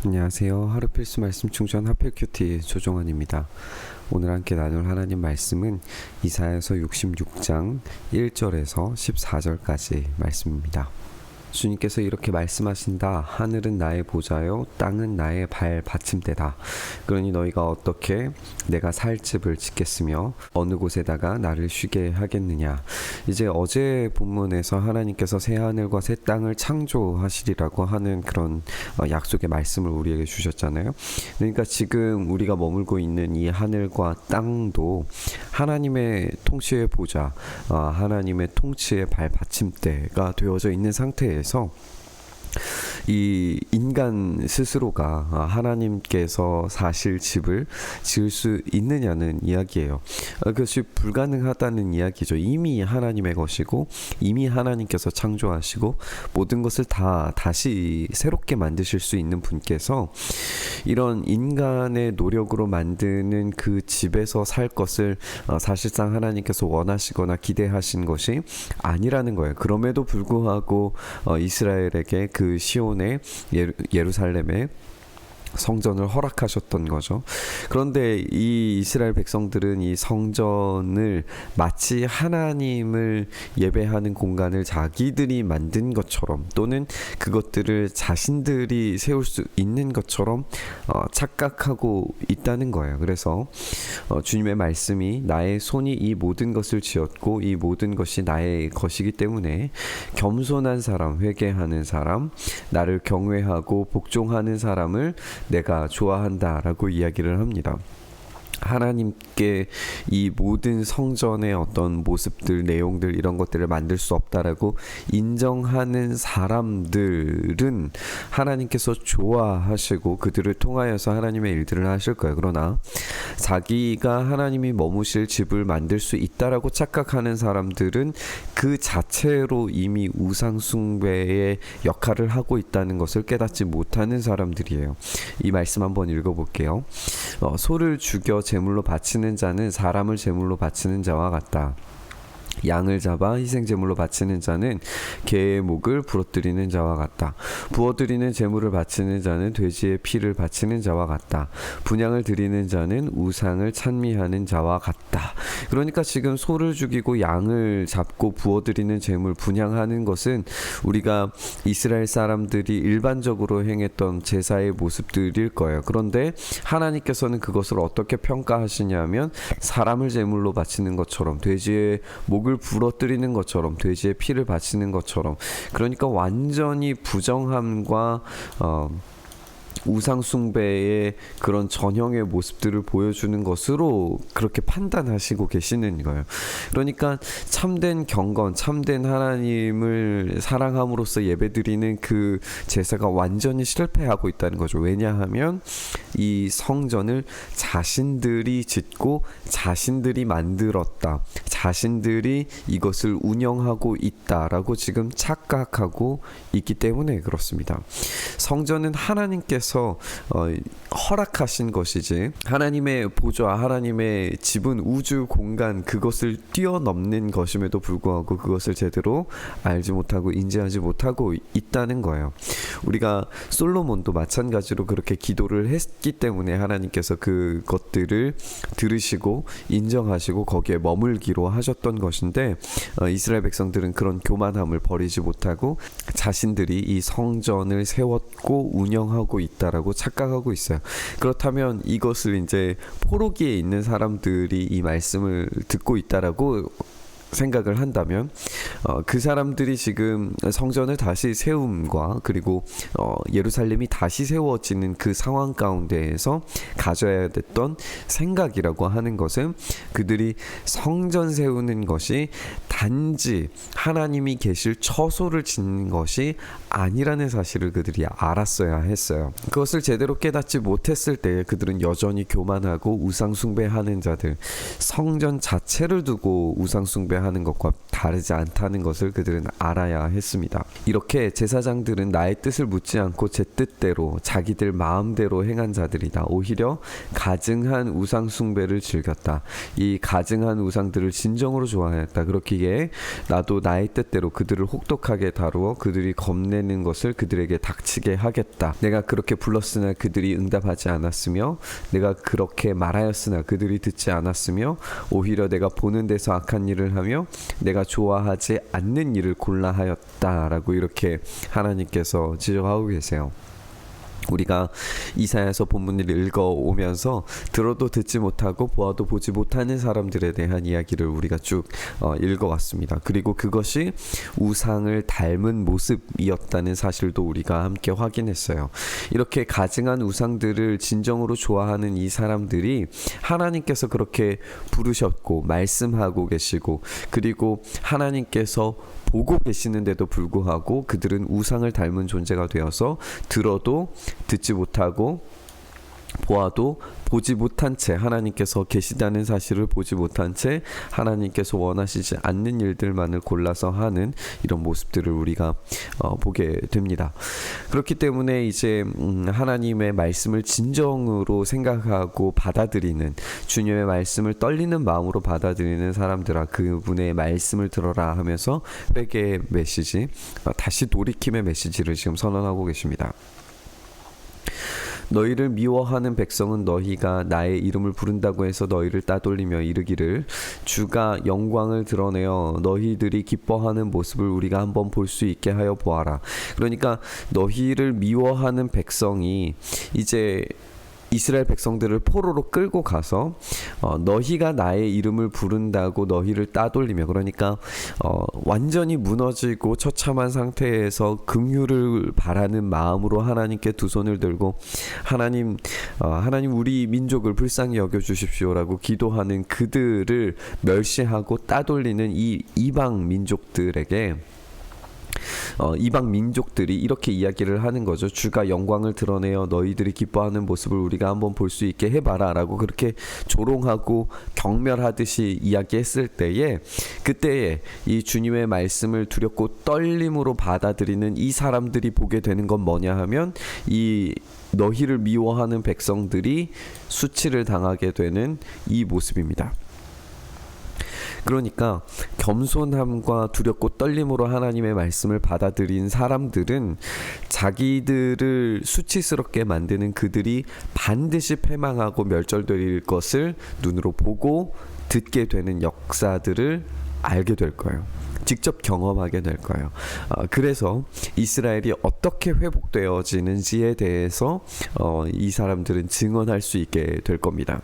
안녕하세요. 하루 필수 말씀 충전 하필 큐티 조종원입니다. 오늘 함께 나눌 하나님 말씀은 이사야서 66장 1절에서 14절까지 말씀입니다. 주님께서 이렇게 말씀하신다. 하늘은 나의 보좌요 땅은 나의 발 받침대다. 그러니 너희가 어떻게 내가 살 집을 짓겠으며 어느 곳에다가 나를 쉬게 하겠느냐. 이제 어제 본문에서 하나님께서 새 하늘과 새 땅을 창조하시리라고 하는 그런 약속의 말씀을 우리에게 주셨잖아요. 그러니까 지금 우리가 머물고 있는 이 하늘과 땅도 하나님의 통치의 보좌, 하나님의 통치의 발 받침대가 되어져 있는 상태에서 이 인간 스스로가 하나님께서 사실 집을 지을 수 있느냐는 이야기예요. 그것이 불가능하다는 이야기죠. 이미 하나님의 것이고 이미 하나님께서 창조하시고 모든 것을 다 다시 새롭게 만드실 수 있는 분께서 이런 인간의 노력으로 만드는 그 집에서 살 것을 사실상 하나님께서 원하시거나 기대하신 것이 아니라는 거예요. 그럼에도 불구하고 이스라엘에게 그 시온의 예루살렘의 성전을 허락하셨던 거죠. 그런데 이 이스라엘 백성들은 이 성전을 마치 하나님을 예배하는 공간을 자기들이 만든 것처럼 또는 그것들을 자신들이 세울 수 있는 것처럼 착각하고 있다는 거예요. 그래서 주님의 말씀이 나의 손이 이 모든 것을 지었고 이 모든 것이 나의 것이기 때문에 겸손한 사람, 회개하는 사람, 나를 경외하고 복종하는 사람을 내가 좋아한다라고 이야기를 합니다. 하나님께 이 모든 성전의 어떤 모습들, 내용들 이런 것들을 만들 수 없다라고 인정하는 사람들은 하나님께서 좋아하시고 그들을 통하여서 하나님의 일들을 하실 거예요. 그러나 자기가 하나님이 머무실 집을 만들 수 있다라고 착각하는 사람들은 그 자체로 이미 우상 숭배의 역할을 하고 있다는 것을 깨닫지 못하는 사람들이에요. 이 말씀 한번 읽어볼게요. 소를 죽여 제물로 바치는 자는 사람을 제물로 바치는 자와 같다. 양을 잡아 희생제물로 바치는 자는 개의 목을 부러뜨리는 자와 같다. 부어드리는 제물을 바치는 자는 돼지의 피를 바치는 자와 같다. 분향을 드리는 자는 우상을 찬미하는 자와 같다. 그러니까 지금 소를 죽이고 양을 잡고 부어드리는 제물 분향하는 것은 우리가 이스라엘 사람들이 일반적으로 행했던 제사의 모습들일 거예요. 그런데 하나님께서는 그것을 어떻게 평가하시냐면 사람을 제물로 바치는 것처럼 돼지의 목을 부러뜨리는 것처럼 돼지의 피를 바치는 것처럼 그러니까 완전히 부정함과 우상 숭배의 그런 전형의 모습들을 보여주는 것으로 그렇게 판단하시고 계시는 거예요. 그러니까 참된 경건, 참된 하나님을 사랑함으로써 예배드리는 그 제사가 완전히 실패하고 있다는 거죠. 왜냐하면 이 성전을 자신들이 짓고 자신들이 만들었다. 자신들이 이것을 운영하고 있다라고 지금 착각하고 있기 때문에 그렇습니다. 성전은 하나님께서 허락하신 것이지 하나님의 보좌, 하나님의 집은 우주 공간 그것을 뛰어넘는 것임에도 불구하고 그것을 제대로 알지 못하고 인지하지 못하고 있다는 거예요. 우리가 솔로몬도 마찬가지로 그렇게 기도를 했기 때문에 하나님께서 그것들을 들으시고 인정하시고 거기에 머물기로 하셨던 것인데 이스라엘 백성들은 그런 교만함을 버리지 못하고 자신들이 이 성전을 세웠고 운영하고 있다라고 착각하고 있어요. 그렇다면 이것을 이제 포로기에 있는 사람들이 이 말씀을 듣고 있다라고 생각을 한다면 그 사람들이 지금 성전을 다시 세움과 그리고 예루살렘이 다시 세워지는 그 상황 가운데에서 가져야 됐던 생각이라고 하는 것은 그들이 성전 세우는 것이 단지 하나님이 계실 처소를 짓는 것이 아니라는 사실을 그들이 알았어야 했어요. 그것을 제대로 깨닫지 못했을 때 그들은 여전히 교만하고 우상 숭배하는 자들, 성전 자체를 두고 우상 숭배하는 것과 다르지 않다는 것을 그들은 알아야 했습니다. 이렇게 제사장들은 나의 뜻을 묻지 않고 제 뜻대로 자기들 마음대로 행한 자들이다. 오히려 가증한 우상 숭배를 즐겼다. 이 가증한 우상들을 진정으로 좋아했다. 그렇게 때에 나도 나의 뜻대로 그들을 혹독하게 다루어 그들이 겁내는 것을 그들에게 닥치게 하겠다. 내가 그렇게 불렀으나 그들이 응답하지 않았으며 내가 그렇게 말하였으나 그들이 듣지 않았으며 오히려 내가 보는 데서 악한 일을 하며 내가 좋아하지 않는 일을 골라 하였다라고 이렇게 하나님께서 지적하고 계세요. 우리가 이사야서 본문을 읽어오면서 들어도 듣지 못하고 보아도 보지 못하는 사람들에 대한 이야기를 우리가 쭉 읽어왔습니다. 그리고 그것이 우상을 닮은 모습이었다는 사실도 우리가 함께 확인했어요. 이렇게 가증한 우상들을 진정으로 좋아하는 이 사람들이 하나님께서 그렇게 부르셨고 말씀하고 계시고 그리고 하나님께서 보고 계시는데도 불구하고 그들은 우상을 닮은 존재가 되어서 들어도 듣지 못하고 보아도 보지 못한 채 하나님께서 계시다는 사실을 보지 못한 채 하나님께서 원하시지 않는 일들만을 골라서 하는 이런 모습들을 우리가 보게 됩니다. 그렇기 때문에 이제 하나님의 말씀을 진정으로 생각하고 받아들이는 주님의 말씀을 떨리는 마음으로 받아들이는 사람들아 그분의 말씀을 들어라 하면서 회개의 메시지 다시 돌이킴의 메시지를 지금 선언하고 계십니다. 너희를 미워하는 백성은 너희가 나의 이름을 부른다고 해서 너희를 따돌리며 이르기를 주가 영광을 드러내어 너희들이 기뻐하는 모습을 우리가 한번 볼 수 있게 하여 보아라. 그러니까 너희를 미워하는 백성이 이제 이스라엘 백성들을 포로로 끌고 가서 너희가 나의 이름을 부른다고 너희를 따돌리며 그러니까 완전히 무너지고 처참한 상태에서 긍휼을 바라는 마음으로 하나님께 두 손을 들고 하나님 우리 민족을 불쌍히 여겨 주십시오라고 기도하는 그들을 멸시하고 따돌리는 이 이방 민족들에게 이방 민족들이 이렇게 이야기를 하는 거죠. 주가 영광을 드러내어 너희들이 기뻐하는 모습을 우리가 한번 볼 수 있게 해봐라 라고 그렇게 조롱하고 경멸하듯이 이야기했을 때에 그때에 이 주님의 말씀을 두렵고 떨림으로 받아들이는 이 사람들이 보게 되는 건 뭐냐 하면 이 너희를 미워하는 백성들이 수치를 당하게 되는 이 모습입니다. 그러니까 겸손함과 두렵고 떨림으로 하나님의 말씀을 받아들인 사람들은 자기들을 수치스럽게 만드는 그들이 반드시 패망하고 멸절될 것을 눈으로 보고 듣게 되는 역사들을 알게 될 거예요. 직접 경험하게 될 거예요. 그래서 이스라엘이 어떻게 회복되어지는지에 대해서 이 사람들은 증언할 수 있게 될 겁니다.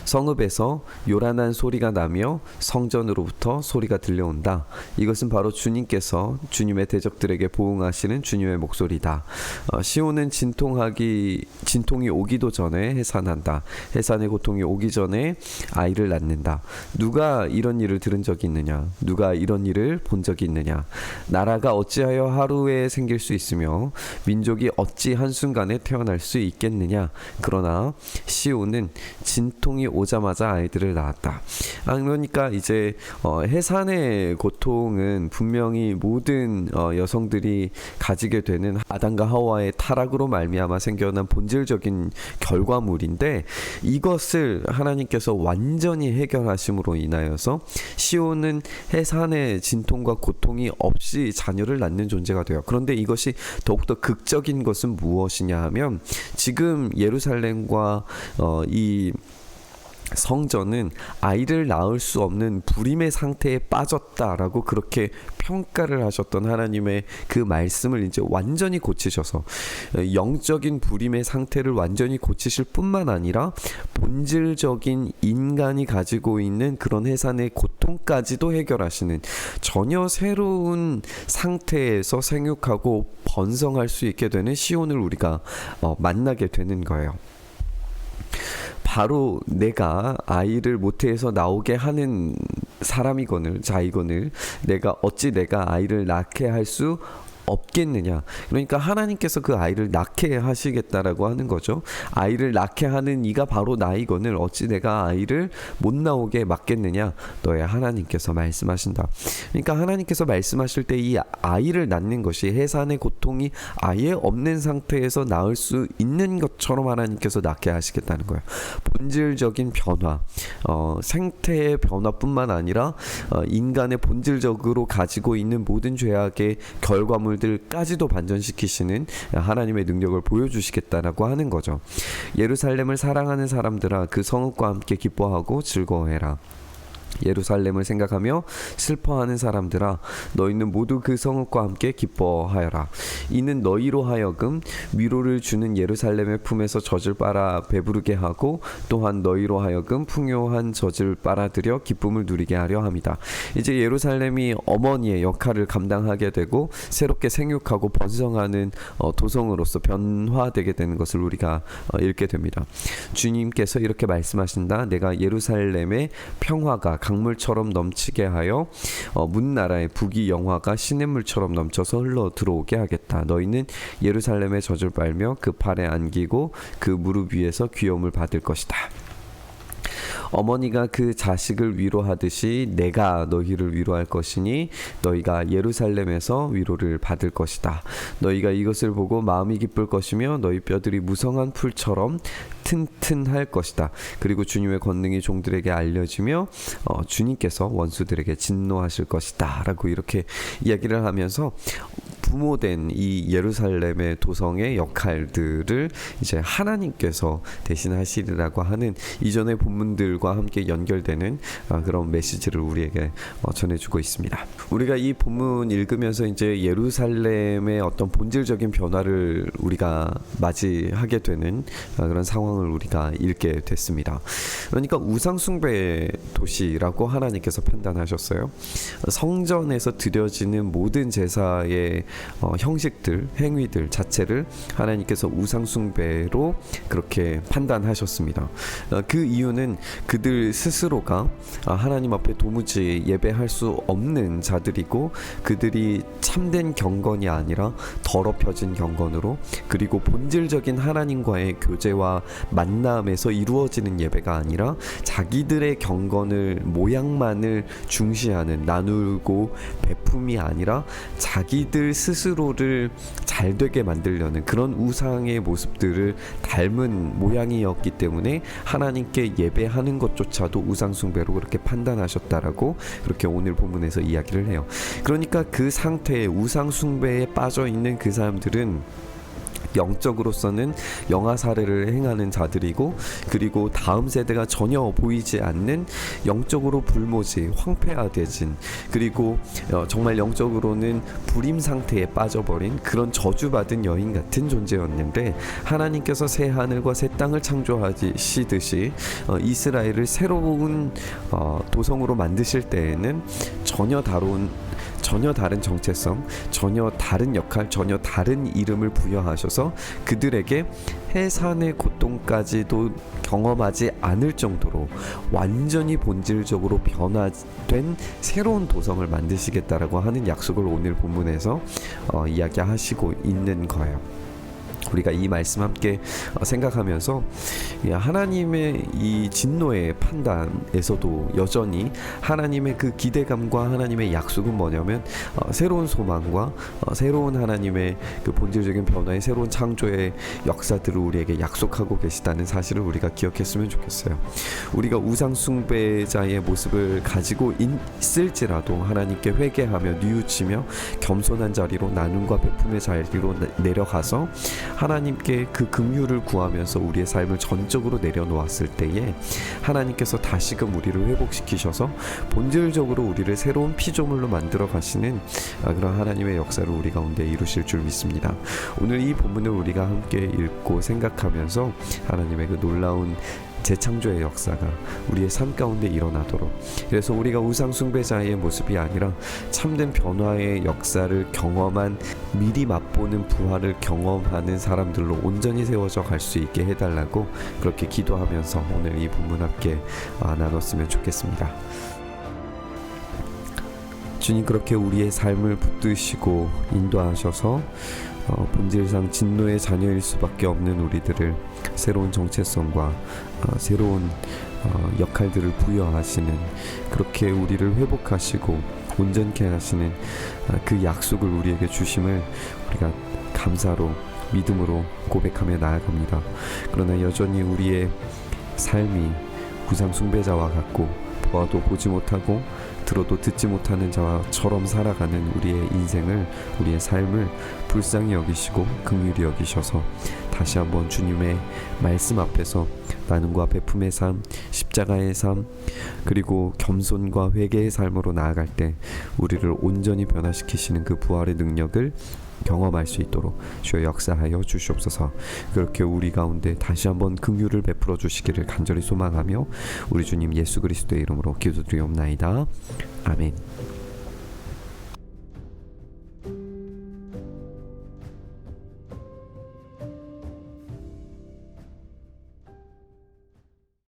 성읍에서 요란한 소리가 나며 성전으로부터 소리가 들려온다. 이것은 바로 주님께서 주님의 대적들에게 보응하시는 주님의 목소리다. 시온은 진통이 오기도 전에 해산한다. 해산의 고통이 오기 전에 아이를 낳는다. 누가 이런 일을 들은 적이 있느냐? 누가 이런 일을 본 적이 있느냐? 나라가 어찌하여 하루에 생길 수 있으며 민족이 어찌 한순간에 태어날 수 있겠느냐? 그러나 시온은 진통이 오자마자 아이들을 낳았다. 그러니까 이제 해산의 고통은 분명히 모든 여성들이 가지게 되는 아담과 하와의 타락으로 말미암아 생겨난 본질적인 결과물인데 이것을 하나님께서 완전히 해결하심으로 인하여서 시온은 해산의 진통과 고통이 없이 자녀를 낳는 존재가 돼요. 그런데 이것이 더욱더 극적인 것은 무엇이냐 하면 지금 예루살렘과 이 성전은 아이를 낳을 수 없는 불임의 상태에 빠졌다라고 그렇게 평가를 하셨던 하나님의 그 말씀을 이제 완전히 고치셔서 영적인 불임의 상태를 완전히 고치실 뿐만 아니라 본질적인 인간이 가지고 있는 그런 해산의 고통까지도 해결하시는 전혀 새로운 상태에서 생육하고 번성할 수 있게 되는 시온을 우리가 만나게 되는 거예요. 바로 내가 아이를 모태에서 나오게 하는 사람이거늘 자이거늘 내가 어찌 내가 아이를 낳게 할 수 없겠느냐. 그러니까 하나님께서 그 아이를 낳게 하시겠다라고 하는 거죠. 아이를 낳게 하는 이가 바로 나이거늘 어찌 내가 아이를 못 나오게 막겠느냐. 너의 하나님께서 말씀하신다. 그러니까 하나님께서 말씀하실 때 이 아이를 낳는 것이 해산의 고통이 아예 없는 상태에서 낳을 수 있는 것처럼 하나님께서 낳게 하시겠다는 거예요. 본질적인 변화, 생태의 변화뿐만 아니라 인간의 본질적으로 가지고 있는 모든 죄악의 결과물들까지도 반전시키시는 하나님의 능력을 보여주시겠다라고 하는 거죠. 예루살렘을 사랑하는 사람들아 그 성읍과 함께 기뻐하고 즐거워해라. 예루살렘을 생각하며 슬퍼하는 사람들아 너희는 모두 그 성읍과 함께 기뻐하여라. 이는 너희로 하여금 위로를 주는 예루살렘의 품에서 젖을 빨아 배부르게 하고 또한 너희로 하여금 풍요한 젖을 빨아들여 기쁨을 누리게 하려 함이다. 이제 예루살렘이 어머니의 역할을 감당하게 되고 새롭게 생육하고 번성하는 도성으로서 변화되게 되는 것을 우리가 읽게 됩니다. 주님께서 이렇게 말씀하신다. 내가 예루살렘의 평화가 강물처럼 넘치게 하여 문나라의 북이 영화가 시냇물처럼 넘쳐서 흘러 들어오게 하겠다. 너희는 예루살렘의 젖을 빨며 그 팔에 안기고 그 무릎 위에서 귀여움을 받을 것이다. 어머니가 그 자식을 위로하듯이 내가 너희를 위로할 것이니 너희가 예루살렘에서 위로를 받을 것이다. 너희가 이것을 보고 마음이 기쁠 것이며 너희 뼈들이 무성한 풀처럼 튼튼할 것이다. 그리고 주님의 권능이 종들에게 알려지며 주님께서 원수들에게 진노하실 것이다. 라고 이렇게 이야기를 하면서 부모된 이 예루살렘의 도성의 역할들을 이제 하나님께서 대신하시리라고 하는 이전의 본문들과 함께 연결되는 그런 메시지를 우리에게 전해주고 있습니다. 우리가 이 본문 읽으면서 이제 예루살렘의 어떤 본질적인 변화를 우리가 맞이하게 되는 그런 상황을 우리가 읽게 됐습니다. 그러니까 우상숭배의 도시라고 하나님께서 판단하셨어요. 성전에서 드려지는 모든 제사의 형식들, 행위들 자체를 하나님께서 우상숭배로 그렇게 판단하셨습니다. 그 이유는 그들 스스로가 하나님 앞에 도무지 예배할 수 없는 자들이고 그들이 참된 경건이 아니라 더럽혀진 경건으로 그리고 본질적인 하나님과의 교제와 만남에서 이루어지는 예배가 아니라 자기들의 경건을 모양만을 중시하는 나누고 베품이 아니라 자기들 스스로를 잘되게 만들려는 그런 우상의 모습들을 닮은 모양이었기 때문에 하나님께 예배하는 것조차도 우상숭배로 그렇게 판단하셨다라고 그렇게 오늘 본문에서 이야기를 해요. 그러니까 그 상태에 우상숭배에 빠져 있는 그 사람들은 영적으로서는 영아살해를 행하는 자들이고 그리고 다음 세대가 전혀 보이지 않는 영적으로 불모지 황폐화되진 그리고 정말 영적으로는 불임 상태에 빠져버린 그런 저주받은 여인 같은 존재였는데 하나님께서 새 하늘과 새 땅을 창조하시듯이 이스라엘을 새로운 도성으로 만드실 때에는 전혀 다른 정체성, 전혀 다른 역할, 전혀 다른 이름을 부여하셔서 그들에게 해산의 고통까지도 경험하지 않을 정도로 완전히 본질적으로 변화된 새로운 도성을 만드시겠다라고 하는 약속을 오늘 본문에서 이야기하시고 있는 거예요. 우리가 이 말씀 함께 생각하면서 하나님의 이 진노의 판단에서도 여전히 하나님의 그 기대감과 하나님의 약속은 뭐냐면 새로운 소망과 새로운 하나님의 그 본질적인 변화의 새로운 창조의 역사들을 우리에게 약속하고 계시다는 사실을 우리가 기억했으면 좋겠어요. 우리가 우상숭배자의 모습을 가지고 있을지라도 하나님께 회개하며 뉘우치며 겸손한 자리로 나눔과 베품의 자리로 내려가서 하나님께 그 긍휼을 구하면서 우리의 삶을 전적으로 내려놓았을 때에 하나님께서 다시금 우리를 회복시키셔서 본질적으로 우리를 새로운 피조물로 만들어 가시는 그런 하나님의 역사를 우리 가운데 이루실 줄 믿습니다. 오늘 이 본문을 우리가 함께 읽고 생각하면서 하나님의 그 놀라운 재창조의 역사가 우리의 삶 가운데 일어나도록 그래서 우리가 우상숭배자의 모습이 아니라 참된 변화의 역사를 경험한 미리 맛보는 부활을 경험하는 사람들로 온전히 세워져 갈 수 있게 해달라고 그렇게 기도하면서 오늘 이 본문 함께 나눴으면 좋겠습니다. 주님 그렇게 우리의 삶을 붙드시고 인도하셔서 본질상 진노의 자녀일 수밖에 없는 우리들을 새로운 정체성과 새로운 역할들을 부여하시는, 그렇게 우리를 회복하시고 온전케 하시는 그 약속을 우리에게 주심을 우리가 감사로 믿음으로 고백하며 나아갑니다. 그러나 여전히 우리의 삶이 우상 숭배자와 같고 보아도 보지 못하고 들어도 듣지 못하는 자처럼 살아가는 우리의 인생을, 우리의 삶을 불쌍히 여기시고 긍휼히 여기셔서 다시 한번 주님의 말씀 앞에서 나눔과 베품의 삶, 십자가의 삶, 그리고 겸손과 회개의 삶으로 나아갈 때 우리를 온전히 변화시키시는 그 부활의 능력을 경험할 수 있도록 주여 역사하여 주시옵소서. 그렇게 우리 가운데 다시 한번 긍휼을 베풀어 주시기를 간절히 소망하며 우리 주님 예수 그리스도의 이름으로 기도드리옵나이다. 아멘.